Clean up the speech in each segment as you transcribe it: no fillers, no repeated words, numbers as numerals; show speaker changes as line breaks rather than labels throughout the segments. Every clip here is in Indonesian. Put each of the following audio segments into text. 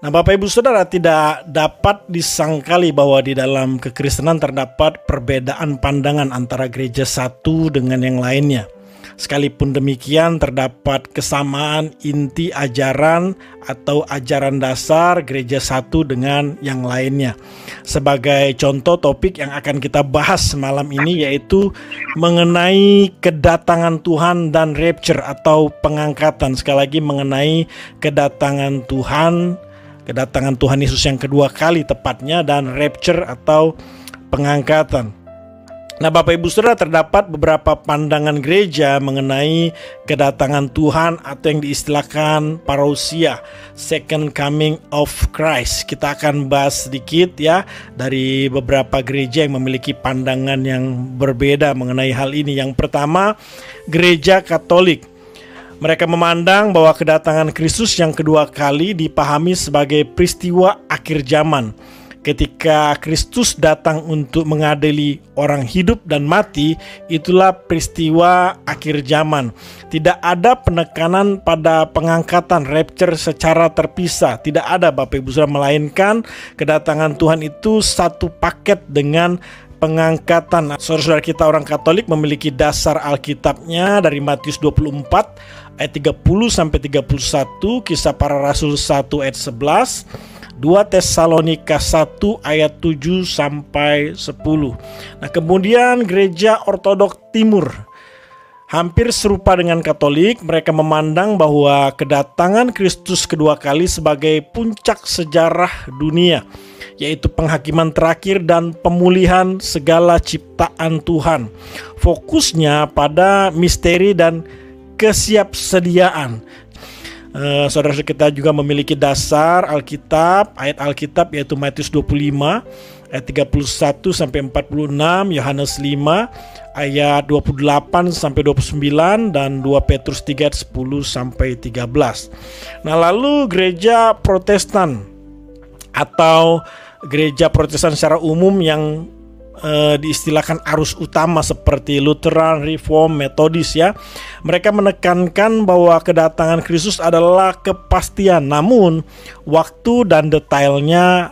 Nah, Bapak Ibu Saudara, tidak dapat disangkali bahwa di dalam kekristenan terdapat perbedaan pandangan antara gereja satu dengan yang lainnya. Sekalipun demikian, terdapat kesamaan inti ajaran atau ajaran dasar gereja satu dengan yang lainnya. Sebagai contoh, topik yang akan kita bahas malam ini yaitu mengenai kedatangan Tuhan dan rapture atau pengangkatan. Sekali lagi, mengenai kedatangan Tuhan Yesus yang kedua kali tepatnya, dan rapture atau pengangkatan. Nah, Bapak Ibu Saudara, terdapat beberapa pandangan gereja mengenai kedatangan Tuhan atau yang diistilahkan parousia, second coming of Christ. Kita akan bahas sedikit ya dari beberapa gereja yang memiliki pandangan yang berbeda mengenai hal ini. Yang pertama, gereja Katolik. Mereka memandang bahwa kedatangan Kristus yang kedua kali dipahami sebagai peristiwa akhir zaman. Ketika Kristus datang untuk mengadili orang hidup dan mati, itulah peristiwa akhir zaman. Tidak ada penekanan pada pengangkatan rapture secara terpisah. Tidak ada, Bapak Ibu Saudara, melainkan kedatangan Tuhan itu satu paket dengan pengangkatan. Saudara-saudara kita orang Katolik memiliki dasar Alkitabnya dari Matius 24 ayat 30 sampai 31, Kisah Para Rasul 1 ayat 11, 2 Tesalonika 1 ayat 7 sampai 10. Nah, kemudian gereja Ortodok Timur hampir serupa dengan Katolik. Mereka memandang bahwa kedatangan Kristus kedua kali sebagai puncak sejarah dunia, yaitu penghakiman terakhir dan pemulihan segala ciptaan Tuhan. Fokusnya pada misteri dan kesiapsediaan. Saudara kita juga memiliki dasar Alkitab, ayat Alkitab yaitu Matius 25 ayat 31 sampai 46, Yohanes 5 ayat 28 sampai 29, dan 2 Petrus 3 ayat 10 sampai 13. Nah, lalu gereja Protestan atau gereja Protestan secara umum yang diistilahkan arus utama seperti Lutheran, Reform, Metodis ya. Mereka menekankan bahwa kedatangan Kristus adalah kepastian, namun waktu dan detailnya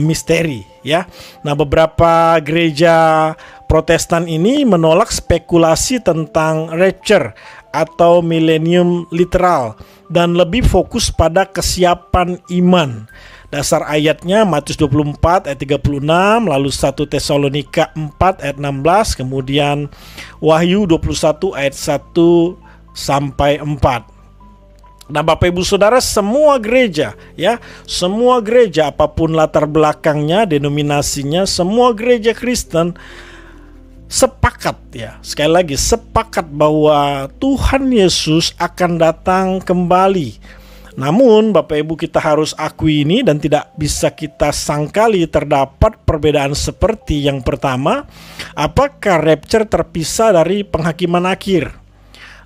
misteri ya. Nah, beberapa gereja Protestan ini menolak spekulasi tentang rapture atau milenium literal dan lebih fokus pada kesiapan iman. Dasar ayatnya Matius 24 ayat 36, lalu 1 Tesalonika 4 ayat 16, kemudian Wahyu 21 ayat 1 sampai 4. Nah, Bapak Ibu Saudara, semua gereja apapun latar belakangnya, denominasinya, semua gereja Kristen sepakat ya, sekali lagi sepakat bahwa Tuhan Yesus akan datang kembali. Namun Bapak Ibu, kita harus akui ini dan tidak bisa kita sangkali terdapat perbedaan seperti yang pertama, apakah rapture terpisah dari penghakiman akhir?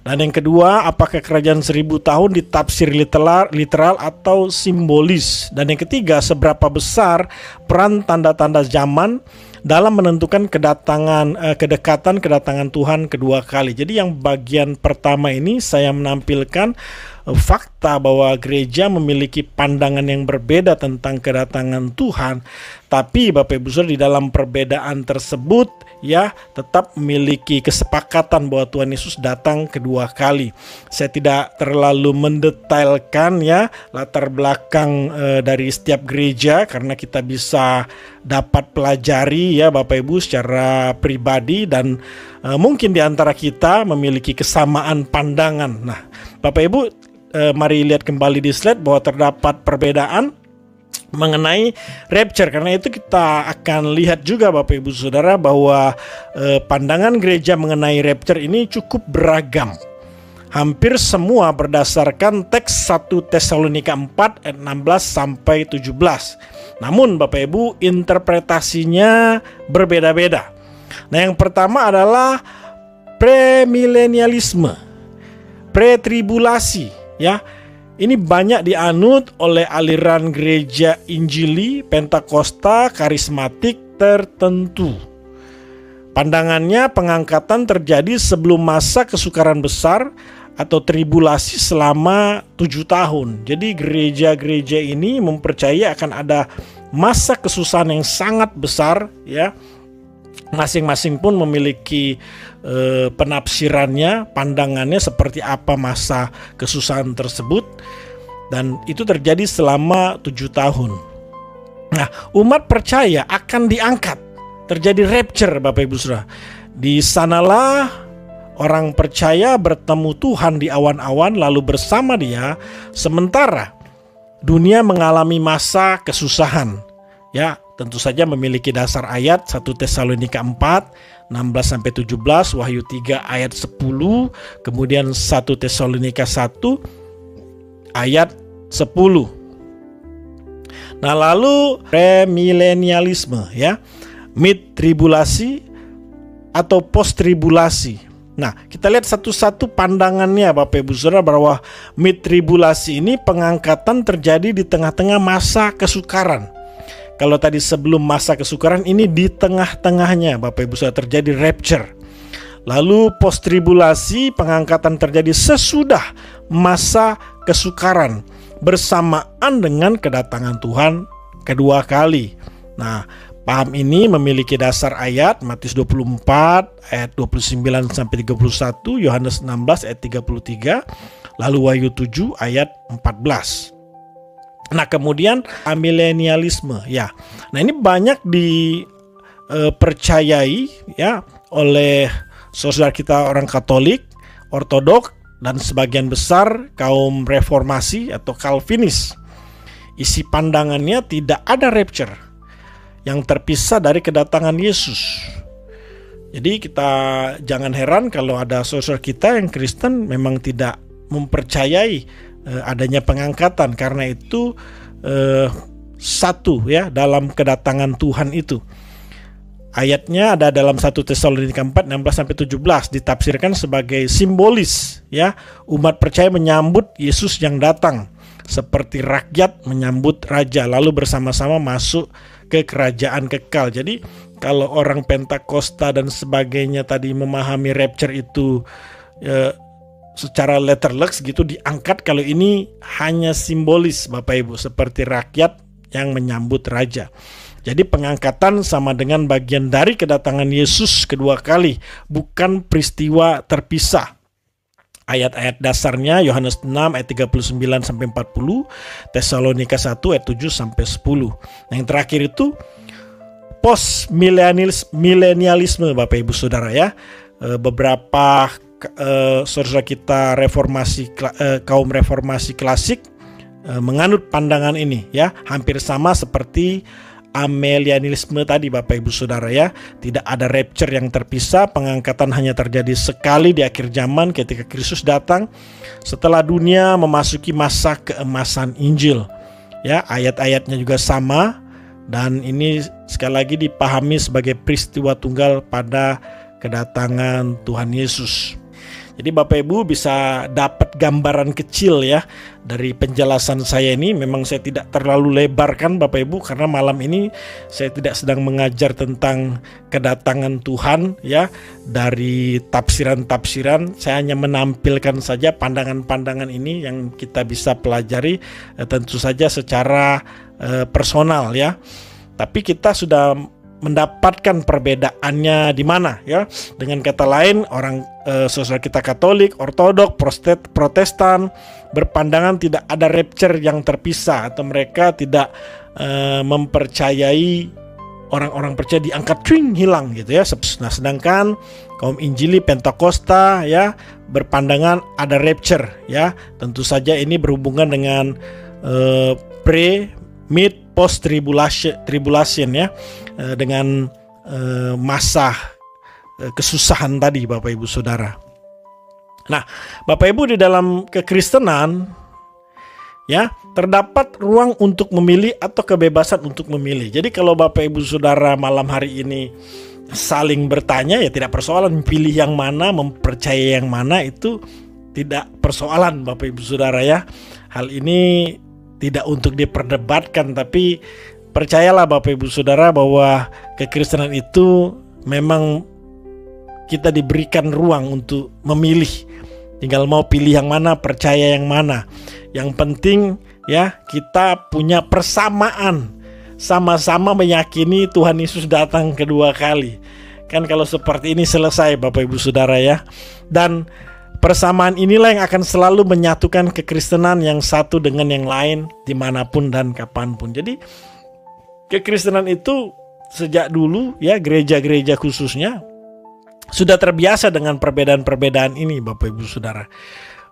Dan yang kedua, apakah kerajaan 1000 tahun ditafsir literal atau simbolis? Dan yang ketiga, seberapa besar peran tanda-tanda zaman dalam menentukan kedekatan kedatangan Tuhan kedua kali. Jadi yang bagian pertama ini saya menampilkan fakta bahwa gereja memiliki pandangan yang berbeda tentang kedatangan Tuhan. Tapi Bapak Ibu Saudara, di dalam perbedaan tersebut ya tetap memiliki kesepakatan bahwa Tuhan Yesus datang kedua kali. Saya tidak terlalu mendetailkan ya latar belakang dari setiap gereja, karena kita bisa dapat pelajari ya Bapak Ibu secara pribadi, dan mungkin di antara kita memiliki kesamaan pandangan. Nah, Bapak Ibu, mari lihat kembali di slide bahwa terdapat perbedaan mengenai rapture. Karena itu kita akan lihat juga Bapak Ibu Saudara bahwa pandangan gereja mengenai rapture ini cukup beragam. Hampir semua berdasarkan teks 1 Tesalonika 4 ayat 16 sampai 17. Namun Bapak Ibu, interpretasinya berbeda-beda. Nah, yang pertama adalah premilenialisme, pretribulasi ya. Ini banyak dianut oleh aliran gereja Injili, Pentakosta, karismatik tertentu. Pandangannya pengangkatan terjadi sebelum masa kesukaran besar atau tribulasi selama 7 tahun. Jadi gereja-gereja ini mempercayai akan ada masa kesusahan yang sangat besar, ya. Masing-masing pun memiliki penafsirannya, pandangannya seperti apa masa kesusahan tersebut, dan itu terjadi selama 7 tahun. Nah, umat percaya akan diangkat, terjadi rapture, Bapak Ibu Saudara. Di sanalah orang percaya bertemu Tuhan di awan-awan lalu bersama Dia, sementara dunia mengalami masa kesusahan. Ya, tentu saja memiliki dasar ayat 1 Tesalonika 4 16-17, Wahyu 3 ayat 10, kemudian 1 Tesalonika 1 ayat 10. Nah, lalu premilenialisme, ya, mid tribulasi atau post tribulasi. Nah, kita lihat satu-satu pandangannya, Bapak Ibu Saudara, bahwa mid tribulasi ini pengangkatan terjadi di tengah-tengah masa kesukaran. Kalau tadi sebelum masa kesukaran, ini di tengah-tengahnya, Bapak Ibu Saudara, terjadi rapture. Lalu post tribulasi, pengangkatan terjadi sesudah masa kesukaran, bersamaan dengan kedatangan Tuhan kedua kali. Nah, paham ini memiliki dasar ayat Matius 24 ayat 29-31, Yohanes 16 ayat 33, lalu Wahyu 7 ayat 14. Nah, kemudian amilenialisme, ya. Nah, ini banyak dipercayai, ya, oleh saudara kita orang Katolik, Ortodok, dan sebagian besar kaum reformasi atau Calvinis. Isi pandangannya tidak ada rapture yang terpisah dari kedatangan Yesus. Jadi kita jangan heran kalau ada saudara kita yang Kristen memang tidak mempercayai adanya pengangkatan, karena itu satu, ya, dalam kedatangan Tuhan itu. Ayatnya ada dalam 1 Tesalonika 4 16-17, ditafsirkan sebagai simbolis, ya. Umat percaya menyambut Yesus yang datang seperti rakyat menyambut raja, lalu bersama-sama masuk ke kerajaan kekal. Jadi kalau orang Pentakosta dan sebagainya tadi memahami rapture itu secara letterless gitu, diangkat. Kalau ini hanya simbolis, Bapak Ibu, seperti rakyat yang menyambut raja. Jadi pengangkatan sama dengan bagian dari kedatangan Yesus kedua kali, bukan peristiwa terpisah. Ayat-ayat dasarnya Yohanes 6 ayat 39-40, Tesalonika 1 ayat 7-10. Nah, yang terakhir itu post milenialisme, Bapak Ibu Saudara, ya. Beberapa saudara kita reformasi, kaum reformasi klasik menganut pandangan ini, ya, hampir sama seperti amilenialisme tadi, Bapak Ibu Saudara, ya. Tidak ada rapture yang terpisah, pengangkatan hanya terjadi sekali di akhir zaman ketika Kristus datang setelah dunia memasuki masa keemasan Injil. Ya, ayat-ayatnya juga sama, dan ini sekali lagi dipahami sebagai peristiwa tunggal pada kedatangan Tuhan Yesus. Jadi Bapak Ibu bisa dapat gambaran kecil, ya, dari penjelasan saya ini. Memang saya tidak terlalu lebarkan, Bapak Ibu, karena malam ini saya tidak sedang mengajar tentang kedatangan Tuhan, ya, dari tafsiran-tafsiran. Saya hanya menampilkan saja pandangan-pandangan ini yang kita bisa pelajari, tentu saja secara personal, ya. Tapi kita sudah mendapatkan perbedaannya di mana, ya. Dengan kata lain, orang saudara kita Katolik, Ortodok, Protestan berpandangan tidak ada rapture yang terpisah, atau mereka tidak mempercayai orang-orang percaya diangkat hilang gitu, ya. Nah, sedangkan kaum Injili Pentakosta, ya, berpandangan ada rapture, ya. Tentu saja ini berhubungan dengan pre, mid, post tribulation, ya, dengan masa kesusahan tadi, Bapak Ibu Saudara. Nah, Bapak Ibu, di dalam kekristenan, ya, terdapat ruang untuk memilih atau kebebasan untuk memilih. Jadi kalau Bapak Ibu Saudara malam hari ini saling bertanya, ya, tidak persoalan pilih yang mana, mempercayai yang mana, itu tidak persoalan, Bapak Ibu Saudara, ya. Hal ini tidak untuk diperdebatkan, tapi percayalah Bapak Ibu Saudara bahwa kekristenan itu memang kita diberikan ruang untuk memilih Tinggal mau pilih yang mana, percaya yang mana. Yang penting ya kita punya persamaan, sama-sama meyakini Tuhan Yesus datang kedua kali. Kan kalau seperti ini selesai Bapak Ibu Saudara ya. Dan persamaan inilah yang akan selalu menyatukan kekristenan yang satu dengan yang lain dimanapun dan kapanpun. Jadi kekristenan itu sejak dulu ya, gereja-gereja khususnya sudah terbiasa dengan perbedaan-perbedaan ini Bapak Ibu Saudara.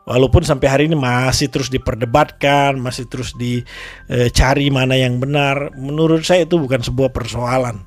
Walaupun sampai hari ini masih terus diperdebatkan, masih terus dicari mana yang benar. Menurut saya itu bukan sebuah persoalan.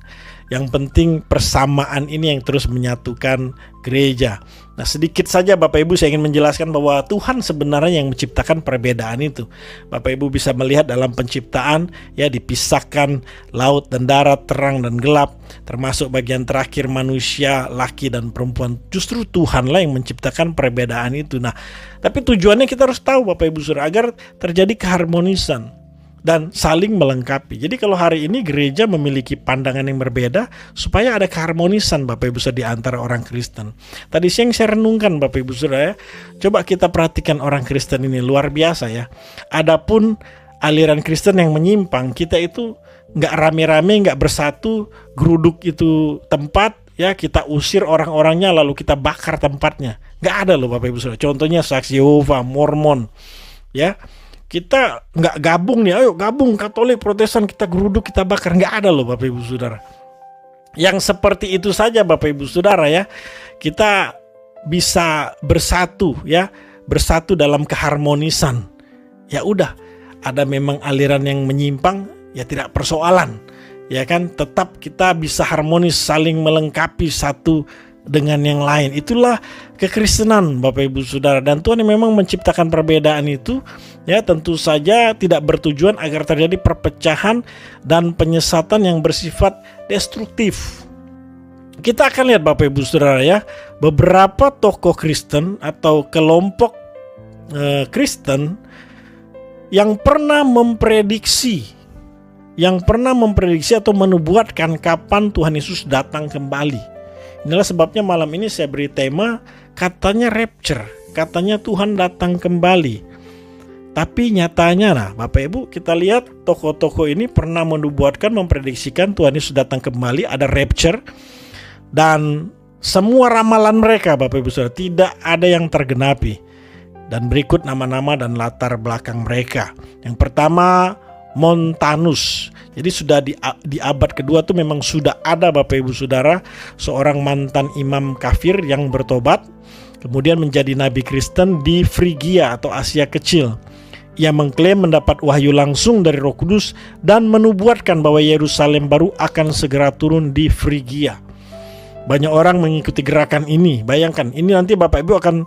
Yang penting persamaan ini yang terus menyatukan gereja. Nah, sedikit saja Bapak Ibu saya ingin menjelaskan bahwa Tuhan sebenarnya yang menciptakan perbedaan itu. Bapak Ibu bisa melihat dalam penciptaan ya, dipisahkan laut dan darat, terang dan gelap, termasuk bagian terakhir manusia, laki dan perempuan. Justru Tuhanlah yang menciptakan perbedaan itu. Nah, tapi tujuannya kita harus tahu Bapak Ibu Saudara, agar terjadi keharmonisan dan saling melengkapi. Jadi kalau hari ini gereja memiliki pandangan yang berbeda supaya ada keharmonisan Bapak Ibu Saudara di antara orang Kristen. Tadi siang saya renungkan Bapak Ibu Saudara ya. Coba kita perhatikan orang Kristen ini luar biasa ya. Adapun aliran Kristen yang menyimpang, kita itu nggak rame-rame, nggak bersatu, geruduk itu tempat ya, kita usir orang-orangnya lalu kita bakar tempatnya. Nggak ada loh Bapak Ibu Saudara. Contohnya Saksi Yehova, Mormon ya. Kita nggak gabung nih, ayo gabung Katolik, Protestan, kita geruduk, kita bakar. Nggak ada loh Bapak Ibu Saudara. Yang seperti itu saja Bapak Ibu Saudara ya. Kita bisa bersatu ya, bersatu dalam keharmonisan. Ya udah, ada memang aliran yang menyimpang, ya tidak persoalan. Ya kan, tetap kita bisa harmonis, saling melengkapi satu dengan yang lain. Itulah kekristenan Bapak Ibu Saudara. Dan Tuhan yang memang menciptakan perbedaan itu ya, tentu saja tidak bertujuan agar terjadi perpecahan dan penyesatan yang bersifat destruktif. Kita akan lihat Bapak Ibu Saudara ya, beberapa tokoh Kristen atau kelompok Kristen yang pernah memprediksi atau menubuatkan kapan Tuhan Yesus datang kembali. Inilah sebabnya malam ini saya beri tema katanya rapture, katanya Tuhan datang kembali. Tapi nyatanya nah Bapak Ibu, kita lihat tokoh-tokoh ini pernah menubuatkan, memprediksikan Tuhan Yesus datang kembali, ada rapture. Dan semua ramalan mereka Bapak Ibu Saudara tidak ada yang tergenapi. Dan berikut nama-nama dan latar belakang mereka. Yang pertama Montanus. Jadi sudah di abad kedua tuh memang sudah ada Bapak Ibu Saudara seorang mantan imam kafir yang bertobat kemudian menjadi nabi Kristen di Frigia atau Asia Kecil. Ia mengklaim mendapat wahyu langsung dari Roh Kudus dan menubuatkan bahwa Yerusalem baru akan segera turun di Frigia. Banyak orang mengikuti gerakan ini. Bayangkan, ini nanti Bapak Ibu akan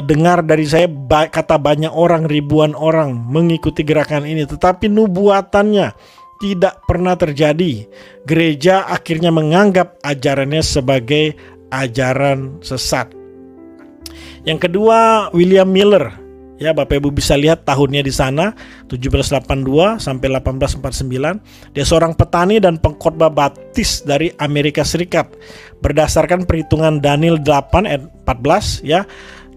dengar dari saya kata banyak orang, ribuan orang mengikuti gerakan ini, tetapi nubuatannya tidak pernah terjadi. Gereja akhirnya menganggap ajarannya sebagai ajaran sesat. Yang kedua, William Miller. Ya, Bapak Ibu bisa lihat tahunnya di sana, 1782 sampai 1849. Dia seorang petani dan pengkhotbah baptis dari Amerika Serikat. Berdasarkan perhitungan Daniel 8 ayat 14 ya,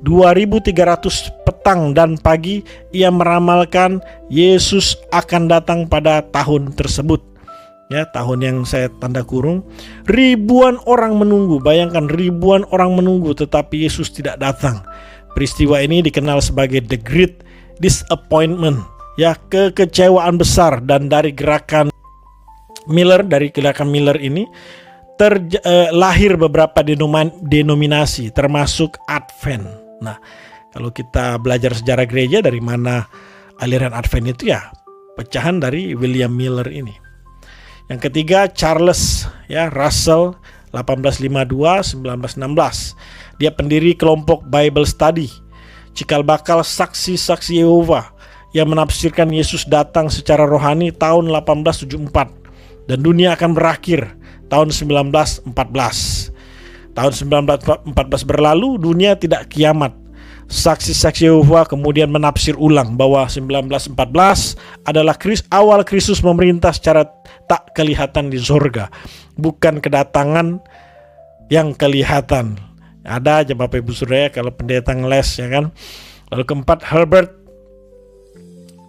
2300 petang dan pagi ia meramalkan Yesus akan datang pada tahun tersebut. Ya, tahun yang saya tanda kurung. Ribuan orang menunggu, bayangkan ribuan orang menunggu tetapi Yesus tidak datang. Peristiwa ini dikenal sebagai The Great Disappointment, ya, kekecewaan besar. Dan dari gerakan Miller ini lahir beberapa denominasi termasuk Advent. Nah, kalau kita belajar sejarah gereja dari mana aliran Advent itu ya pecahan dari William Miller ini. Yang ketiga Charles Russell 1852-1916. Dia pendiri kelompok Bible Study, cikal bakal saksi-saksi Yehova yang menafsirkan Yesus datang secara rohani tahun 1874 dan dunia akan berakhir tahun 1914. Tahun 1914 berlalu, dunia tidak kiamat. Saksi-saksi Yehova kemudian menafsir ulang bahwa 1914 adalah awal Kristus memerintah secara tak kelihatan di surga, bukan kedatangan yang kelihatan. Ada aja Bapak Ibu Saudara kalau pendeta ngeles, ya kan. Lalu keempat, Herbert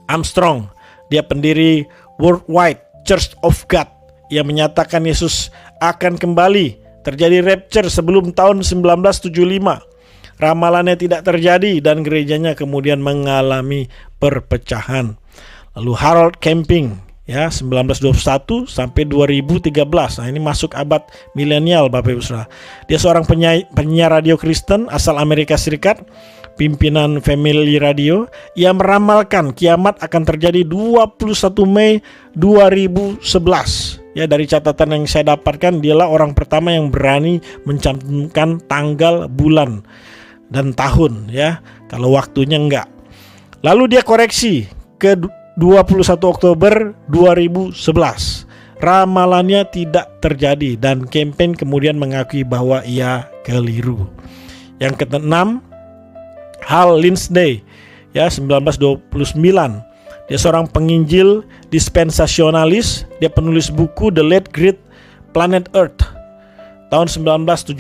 Armstrong. Dia pendiri Worldwide Church of God yang menyatakan Yesus akan kembali. Terjadi rapture sebelum tahun 1975. Ramalannya tidak terjadi dan gerejanya kemudian mengalami perpecahan. Lalu Harold Camping, ya, 1921 sampai 2013. Nah, ini masuk abad milenial Bapak Ibu Saudara. Dia seorang penyiar radio Kristen asal Amerika Serikat, pimpinan Family Radio. Ia meramalkan kiamat akan terjadi 21 Mei 2011. Ya, dari catatan yang saya dapatkan, dialah orang pertama yang berani mencantumkan tanggal, bulan, dan tahun, ya. Kalau waktunya enggak. Lalu dia koreksi ke 21 Oktober 2011. Ramalannya tidak terjadi dan Campaign kemudian mengakui bahwa ia keliru. Yang keenam, Hal Lindsey, ya, 1929. Dia seorang penginjil dispensasionalis. Dia penulis buku The Late Great Planet Earth tahun 1970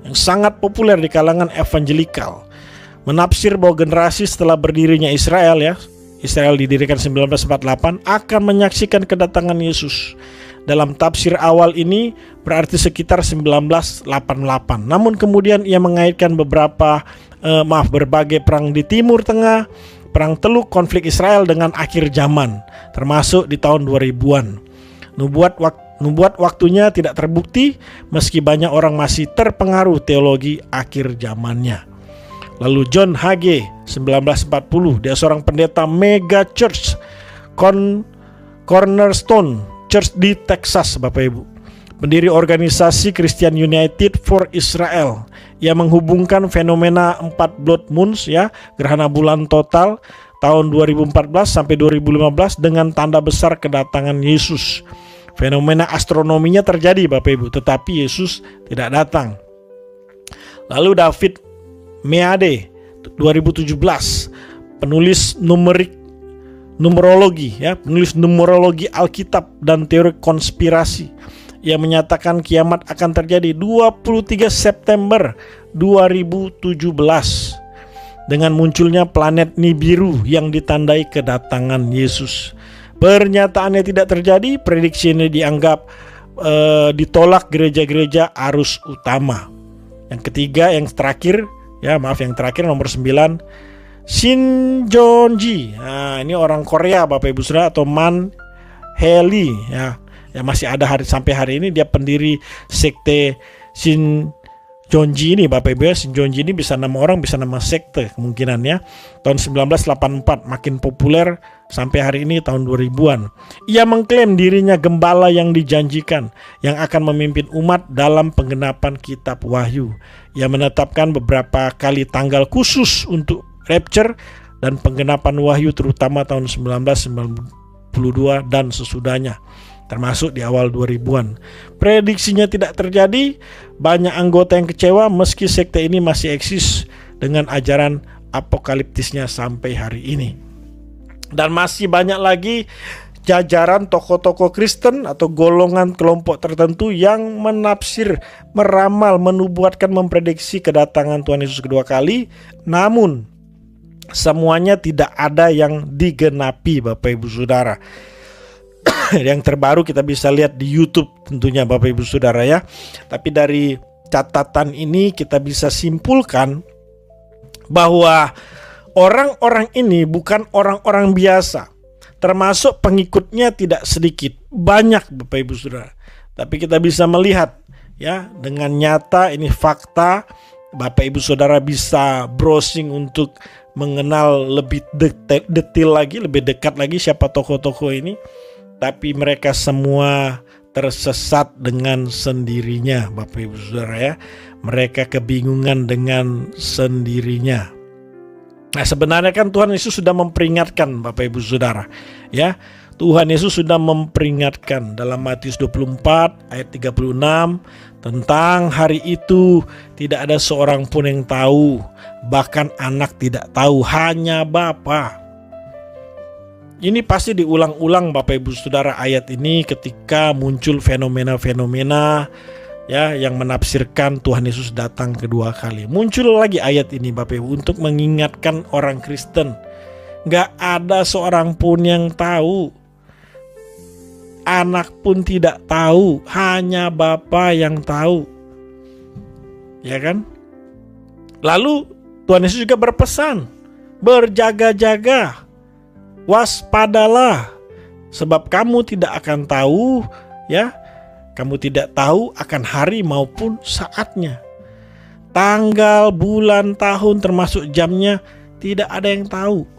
yang sangat populer di kalangan evangelikal. Menafsir bahwa generasi setelah berdirinya Israel, ya, Israel didirikan 1948, akan menyaksikan kedatangan Yesus. Dalam tafsir awal ini berarti sekitar 1988. Namun kemudian ia mengaitkan berbagai perang di Timur Tengah, perang Teluk, konflik Israel dengan akhir zaman, termasuk di tahun 2000-an. Nubuat waktunya tidak terbukti meski banyak orang masih terpengaruh teologi akhir zamannya. Lalu John Hagee, 1940, dia seorang pendeta mega church Cornerstone Church di Texas, Bapak Ibu. Pendiri organisasi Christian United for Israel yang menghubungkan fenomena 4 blood moons, ya, gerhana bulan total tahun 2014 sampai 2015 dengan tanda besar kedatangan Yesus. Fenomena astronominya terjadi Bapak Ibu, tetapi Yesus tidak datang. Lalu David Meade, 2017, penulis numerologi, ya, penulis numerologi Alkitab dan teori konspirasi. Ia menyatakan kiamat akan terjadi 23 September 2017 dengan munculnya planet Nibiru yang ditandai kedatangan Yesus. Pernyataannya tidak terjadi, prediksi ini dianggap ditolak gereja-gereja arus utama. Yang ketiga, yang terakhir nomor 9, Shin Jonji. Nah, ini orang Korea Bapak Ibu Saudara, atau Man Heli, ya. Ya, masih ada sampai hari ini. Dia pendiri sekte Shin Jonji ini Bapak Ibu, ya. Shin Jonji ini bisa nama orang, bisa nama sekte kemungkinannya. Tahun 1984, makin populer sampai hari ini tahun 2000-an. Ia mengklaim dirinya gembala yang dijanjikan yang akan memimpin umat dalam penggenapan kitab Wahyu. Ia menetapkan beberapa kali tanggal khusus untuk rapture dan penggenapan Wahyu, terutama tahun 1992 dan sesudahnya, termasuk di awal 2000-an. Prediksinya tidak terjadi, banyak anggota yang kecewa meski sekte ini masih eksis dengan ajaran apokaliptisnya sampai hari ini. Dan masih banyak lagi jajaran tokoh-tokoh Kristen atau golongan kelompok tertentu yang menafsir, meramal, menubuatkan, memprediksi kedatangan Tuhan Yesus kedua kali. Namun semuanya tidak ada yang digenapi Bapak Ibu Saudara. Yang terbaru kita bisa lihat di YouTube tentunya Bapak Ibu Saudara, ya. Tapi dari catatan ini kita bisa simpulkan bahwa orang-orang ini bukan orang-orang biasa. Termasuk pengikutnya tidak sedikit, banyak Bapak Ibu Saudara. Tapi kita bisa melihat, ya, dengan nyata, ini fakta. Bapak Ibu Saudara bisa browsing untuk mengenal lebih detail lagi, lebih dekat lagi siapa tokoh-tokoh ini. Tapi mereka semua tersesat dengan sendirinya Bapak Ibu Saudara, ya. Mereka kebingungan dengan sendirinya. Nah, sebenarnya kan Tuhan Yesus sudah memperingatkan Bapak Ibu Saudara, ya. Tuhan Yesus sudah memperingatkan dalam Matius 24 ayat 36 tentang hari itu tidak ada seorang pun yang tahu, bahkan anak tidak tahu, hanya Bapa. Ini pasti diulang-ulang Bapak Ibu Saudara ayat ini ketika muncul fenomena-fenomena ya yang menafsirkan Tuhan Yesus datang kedua kali. Muncul lagi ayat ini Bapak Ibu untuk mengingatkan orang Kristen. Gak ada seorang pun yang tahu. Anak pun tidak tahu, hanya Bapa yang tahu. Ya kan? Lalu Tuhan Yesus juga berpesan, berjaga-jaga, waspadalah, sebab kamu tidak akan tahu, ya, kamu tidak tahu akan hari maupun saatnya. Tanggal, bulan, tahun, termasuk jamnya, tidak ada yang tahu.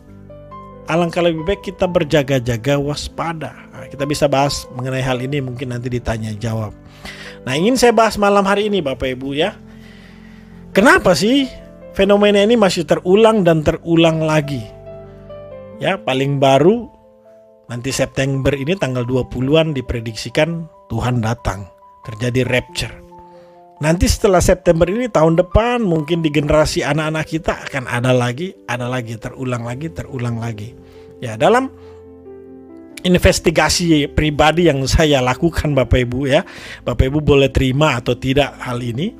Alangkah lebih baik kita berjaga-jaga, waspada. Nah, kita bisa bahas mengenai hal ini mungkin nanti ditanya jawab. Nah, ingin saya bahas malam hari ini Bapak Ibu ya. Kenapa sih fenomena ini masih terulang dan terulang lagi? Ya, paling baru nanti September ini tanggal 20-an diprediksikan Tuhan datang, terjadi rapture. Nanti setelah September ini tahun depan mungkin di generasi anak-anak kita akan ada lagi, terulang lagi. Ya, dalam investigasi pribadi yang saya lakukan Bapak Ibu ya, Bapak Ibu boleh terima atau tidak hal ini.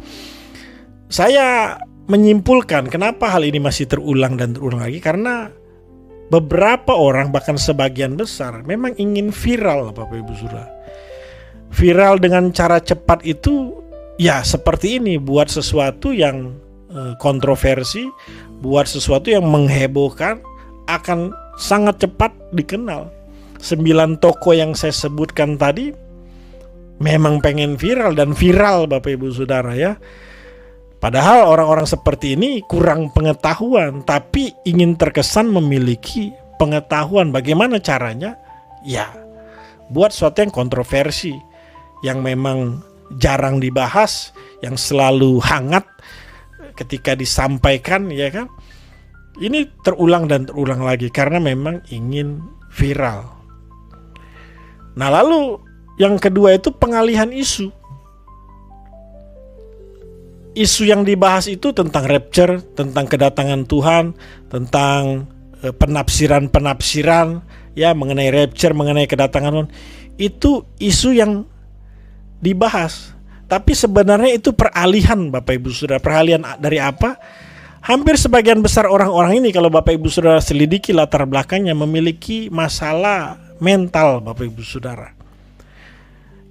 Saya menyimpulkan kenapa hal ini masih terulang dan terulang lagi, karena beberapa orang bahkan sebagian besar memang ingin viral Bapak Ibu Saudara. Viral dengan cara cepat itu ya seperti ini, buat sesuatu yang kontroversi, buat sesuatu yang menghebohkan akan sangat cepat dikenal. 9 toko yang saya sebutkan tadi memang pengen viral dan viral Bapak Ibu Saudara ya. Padahal orang-orang seperti ini kurang pengetahuan, tapi ingin terkesan memiliki pengetahuan. Bagaimana caranya? Ya, buat sesuatu yang kontroversi, yang memang jarang dibahas, yang selalu hangat ketika disampaikan, ya kan? Ini terulang dan terulang lagi karena memang ingin viral. Nah, lalu yang kedua itu pengalihan isu. Isu yang dibahas itu tentang rapture, tentang kedatangan Tuhan, tentang penafsiran ya mengenai rapture, mengenai kedatangan Tuhan. Itu isu yang dibahas. Tapi sebenarnya itu peralihan Bapak Ibu Saudara. Peralihan dari apa? Hampir sebagian besar orang-orang ini kalau Bapak Ibu Saudara selidiki latar belakangnya memiliki masalah mental Bapak Ibu Saudara.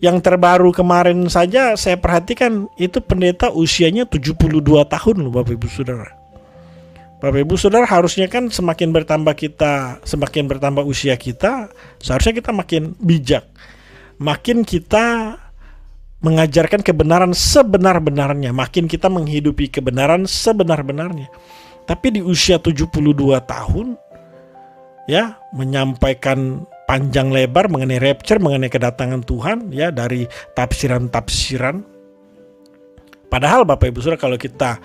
Yang terbaru kemarin saja saya perhatikan itu pendeta usianya 72 tahun loh Bapak Ibu Saudara. Bapak Ibu Saudara harusnya kan semakin bertambah usia kita, seharusnya kita makin bijak. Makin kita mengajarkan kebenaran sebenar-benarnya, makin kita menghidupi kebenaran sebenar-benarnya. Tapi di usia 72 tahun ya menyampaikan panjang lebar mengenai rapture, mengenai kedatangan Tuhan ya dari tafsiran-tafsiran. Padahal Bapak Ibu Saudara kalau kita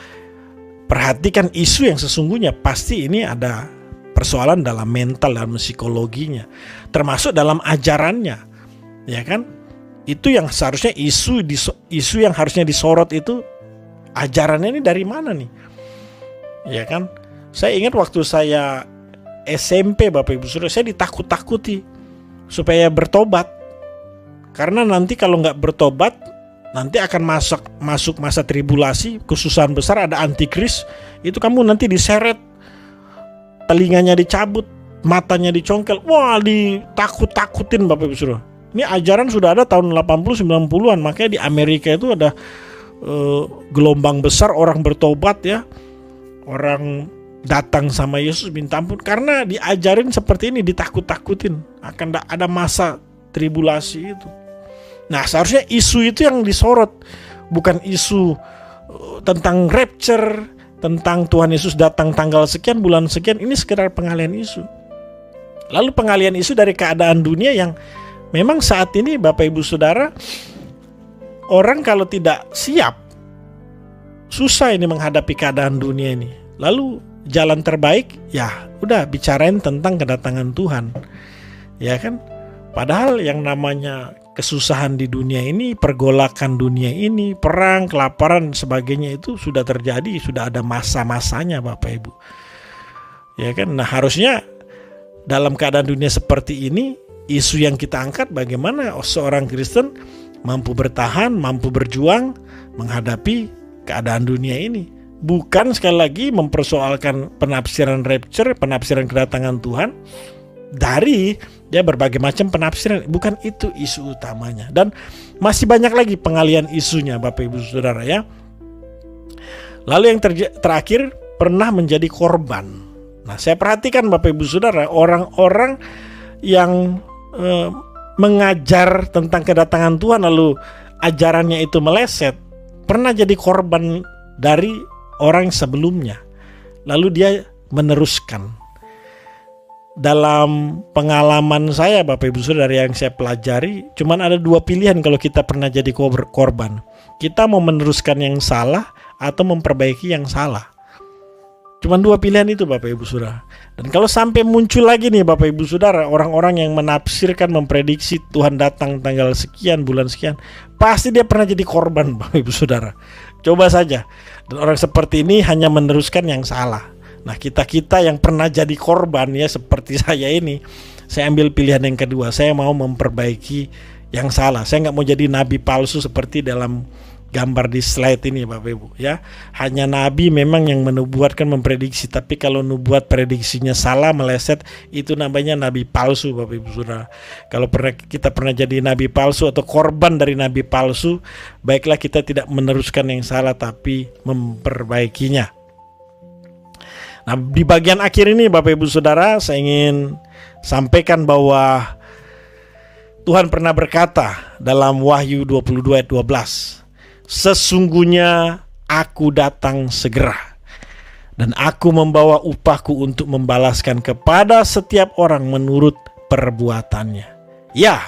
perhatikan isu yang sesungguhnya pasti ini ada persoalan dalam mental dan psikologinya, termasuk dalam ajarannya. Ya kan? Itu yang seharusnya isu yang harusnya disorot itu ajarannya ini dari mana nih? Ya kan? Saya ingat waktu saya SMP Bapak Ibu Saudara, saya ditakut-takuti supaya bertobat. Karena nanti kalau nggak bertobat, nanti akan masuk masa tribulasi, kesusahan besar, ada antikris, itu kamu nanti diseret, telinganya dicabut, matanya dicongkel. Wah, ditakut-takutin Bapak Ibu Saudara. Ini ajaran sudah ada tahun 80-90-an, makanya di Amerika itu ada gelombang besar orang bertobat ya. Orang datang sama Yesus minta ampun karena diajarin seperti ini, ditakut-takutin akan ada masa tribulasi itu. Nah, seharusnya isu itu yang disorot, bukan isu tentang rapture, tentang Tuhan Yesus datang tanggal sekian, bulan sekian. Ini sekedar pengalihan isu. Lalu pengalihan isu dari keadaan dunia yang memang saat ini Bapak Ibu Saudara, orang kalau tidak siap susah ini menghadapi keadaan dunia ini. Lalu jalan terbaik ya udah bicarain tentang kedatangan Tuhan. Ya kan? Padahal yang namanya kesusahan di dunia ini, pergolakan dunia ini, perang, kelaparan, sebagainya itu sudah terjadi, sudah ada masa-masanya Bapak Ibu. Ya kan? Nah, harusnya dalam keadaan dunia seperti ini, isu yang kita angkat bagaimana seorang Kristen mampu bertahan, mampu berjuang menghadapi keadaan dunia ini. Bukan sekali lagi mempersoalkan penafsiran rapture, penafsiran kedatangan Tuhan dari berbagai macam penafsiran. Bukan itu isu utamanya. Dan masih banyak lagi pengalian isunya Bapak Ibu Saudara ya. Lalu yang terakhir, pernah menjadi korban. Nah, saya perhatikan Bapak Ibu Saudara, orang-orang yang mengajar tentang kedatangan Tuhan lalu ajarannya itu meleset, pernah jadi korban dari orang sebelumnya, lalu dia meneruskan. Dalam pengalaman saya Bapak Ibu Saudara, dari yang saya pelajari, cuman ada dua pilihan kalau kita pernah jadi korban. Kita mau meneruskan yang salah atau memperbaiki yang salah. Cuman dua pilihan itu Bapak Ibu Saudara. Dan kalau sampai muncul lagi nih Bapak Ibu Saudara, orang-orang yang menafsirkan, memprediksi Tuhan datang tanggal sekian, bulan sekian, pasti dia pernah jadi korban Bapak Ibu Saudara. Coba saja. Dan orang seperti ini hanya meneruskan yang salah. Nah, kita yang pernah jadi korban ya seperti saya ini, saya ambil pilihan yang kedua. Saya mau memperbaiki yang salah. Saya nggak mau jadi nabi palsu seperti dalam gambar di slide ini Bapak Ibu ya. Hanya nabi memang yang menubuatkan, memprediksi, tapi kalau nubuat prediksinya salah, meleset, itu namanya nabi palsu Bapak Ibu Saudara. Kalau kita pernah jadi nabi palsu atau korban dari nabi palsu, baiklah kita tidak meneruskan yang salah tapi memperbaikinya. Nah, di bagian akhir ini Bapak Ibu Saudara, saya ingin sampaikan bahwa Tuhan pernah berkata dalam Wahyu 22 ayat 12, sesungguhnya aku datang segera, dan aku membawa upahku untuk membalaskan kepada setiap orang menurut perbuatannya. Ya,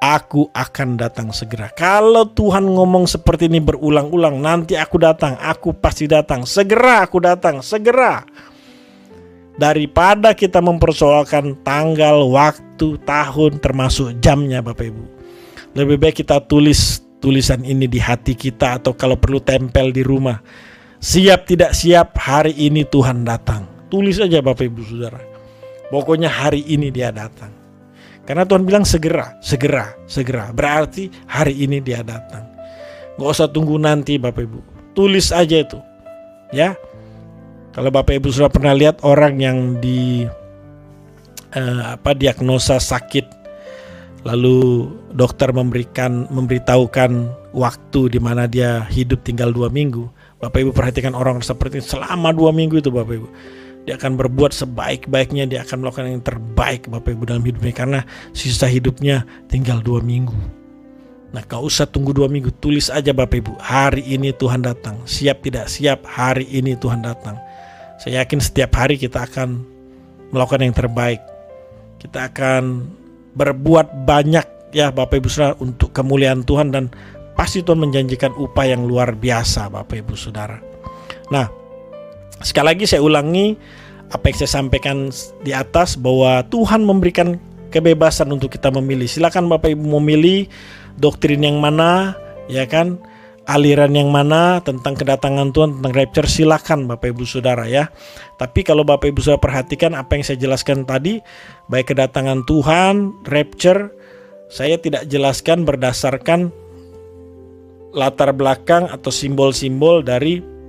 aku akan datang segera. Kalau Tuhan ngomong seperti ini berulang-ulang, nanti aku datang, aku pasti datang, segera aku datang, segera. Daripada kita mempersoalkan tanggal, waktu, tahun, termasuk jamnya Bapak Ibu, lebih baik kita tulis tulisan ini di hati kita, atau kalau perlu tempel di rumah. Siap tidak siap, hari ini Tuhan datang. Tulis aja Bapak Ibu Saudara. Pokoknya hari ini dia datang. Karena Tuhan bilang segera, segera, segera. Berarti hari ini dia datang. Gak usah tunggu nanti Bapak Ibu. Tulis aja itu. Ya. Kalau Bapak Ibu sudah pernah lihat orang yang diagnosa sakit, lalu dokter memberitahukan waktu di mana dia hidup tinggal 2 minggu. Bapak Ibu perhatikan orang seperti selama 2 minggu itu Bapak Ibu, dia akan berbuat sebaik-baiknya, dia akan melakukan yang terbaik Bapak Ibu dalam hidupnya, karena sisa hidupnya tinggal 2 minggu. Nah, gak usah tunggu 2 minggu, tulis aja Bapak Ibu, hari ini Tuhan datang. Siap tidak siap, hari ini Tuhan datang. Saya yakin setiap hari kita akan melakukan yang terbaik. Kita akan berbuat banyak ya Bapak Ibu Saudara untuk kemuliaan Tuhan, dan pasti Tuhan menjanjikan upah yang luar biasa Bapak Ibu Saudara. Nah, sekali lagi saya ulangi apa yang saya sampaikan di atas, bahwa Tuhan memberikan kebebasan untuk kita memilih. Silakan Bapak Ibu memilih doktrin yang mana, ya kan, aliran yang mana tentang kedatangan Tuhan, tentang rapture, silakan Bapak Ibu Saudara ya. Tapi kalau Bapak Ibu Saudara perhatikan apa yang saya jelaskan tadi, baik kedatangan Tuhan, rapture, saya tidak jelaskan berdasarkan latar belakang atau simbol-simbol dari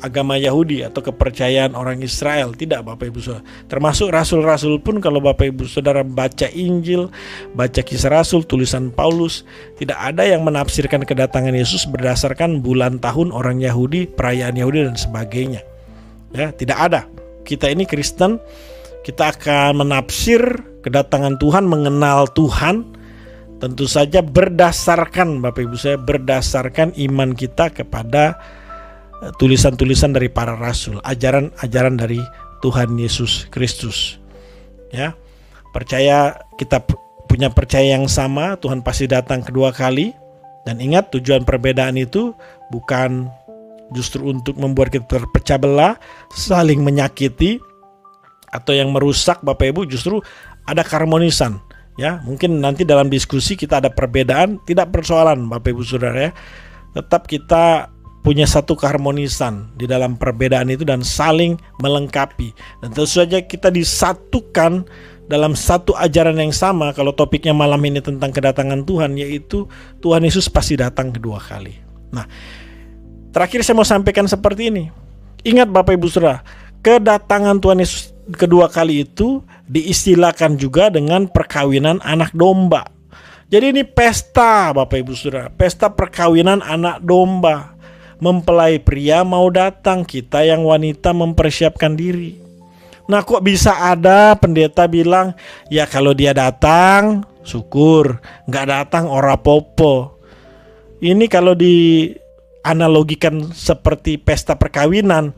agama Yahudi atau kepercayaan orang Israel. Tidak Bapak Ibu Saudara. Termasuk rasul-rasul pun, kalau Bapak Ibu Saudara baca Injil, baca Kisah Rasul, tulisan Paulus, tidak ada yang menafsirkan kedatangan Yesus berdasarkan bulan tahun orang Yahudi, perayaan Yahudi dan sebagainya. Ya, tidak ada. Kita ini Kristen, kita akan menafsir kedatangan Tuhan, mengenal Tuhan, tentu saja berdasarkan Bapak Ibu saya, berdasarkan iman kita kepada tulisan-tulisan dari para rasul, ajaran-ajaran dari Tuhan Yesus Kristus. Ya, percaya, kita punya percaya yang sama, Tuhan pasti datang kedua kali. Dan ingat, tujuan perbedaan itu bukan justru untuk membuat kita terpecah belah, saling menyakiti, atau yang merusak Bapak Ibu. Justru ada keharmonisan. Ya, mungkin nanti dalam diskusi kita ada perbedaan, tidak persoalan Bapak Ibu Saudara ya. Tetap kita punya satu keharmonisan di dalam perbedaan itu dan saling melengkapi. Dan tentu saja kita disatukan dalam satu ajaran yang sama, kalau topiknya malam ini tentang kedatangan Tuhan, yaitu Tuhan Yesus pasti datang kedua kali. Nah, terakhir saya mau sampaikan seperti ini. Ingat Bapak Ibu Saudara, kedatangan Tuhan Yesus kedua kali itu diistilahkan juga dengan perkawinan anak domba. Jadi ini pesta Bapak Ibu Saudara, pesta perkawinan anak domba. Mempelai pria mau datang, kita yang wanita mempersiapkan diri. Nah, kok bisa ada pendeta bilang, ya kalau dia datang syukur, nggak datang ora popo. Ini kalau dianalogikan seperti pesta perkawinan,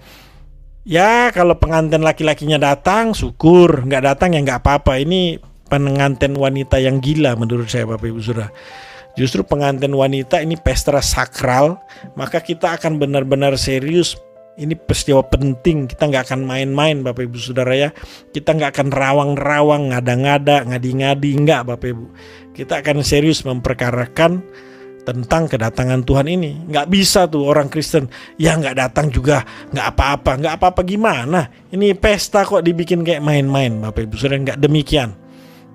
ya kalau pengantin laki-lakinya datang syukur, nggak datang ya nggak apa-apa. Ini pengantin wanita yang gila menurut saya Bapak Ibu Saudara. Justru pengantin wanita ini pesta sakral, maka kita akan benar-benar serius. Ini peristiwa penting, kita nggak akan main-main Bapak Ibu Saudara ya. Kita nggak akan rawang-rawang, ngada-ngada, ngadi-ngadi, nggak Bapak Ibu. Kita akan serius memperkarakan tentang kedatangan Tuhan ini. Nggak bisa tuh orang Kristen, ya nggak datang juga, nggak apa-apa gimana? Ini pesta kok dibikin kayak main-main Bapak Ibu Saudara, nggak demikian.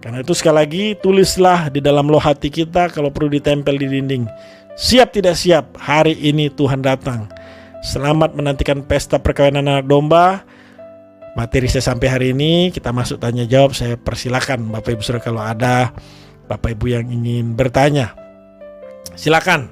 Karena itu sekali lagi tulislah di dalam loh hati kita, kalau perlu ditempel di dinding. Siap tidak siap, hari ini Tuhan datang. Selamat menantikan pesta perkawinan anak domba. Materi saya sampai hari ini, kita masuk tanya jawab. Saya persilakan Bapak Ibu Saudara kalau ada Bapak Ibu yang ingin bertanya. Silakan.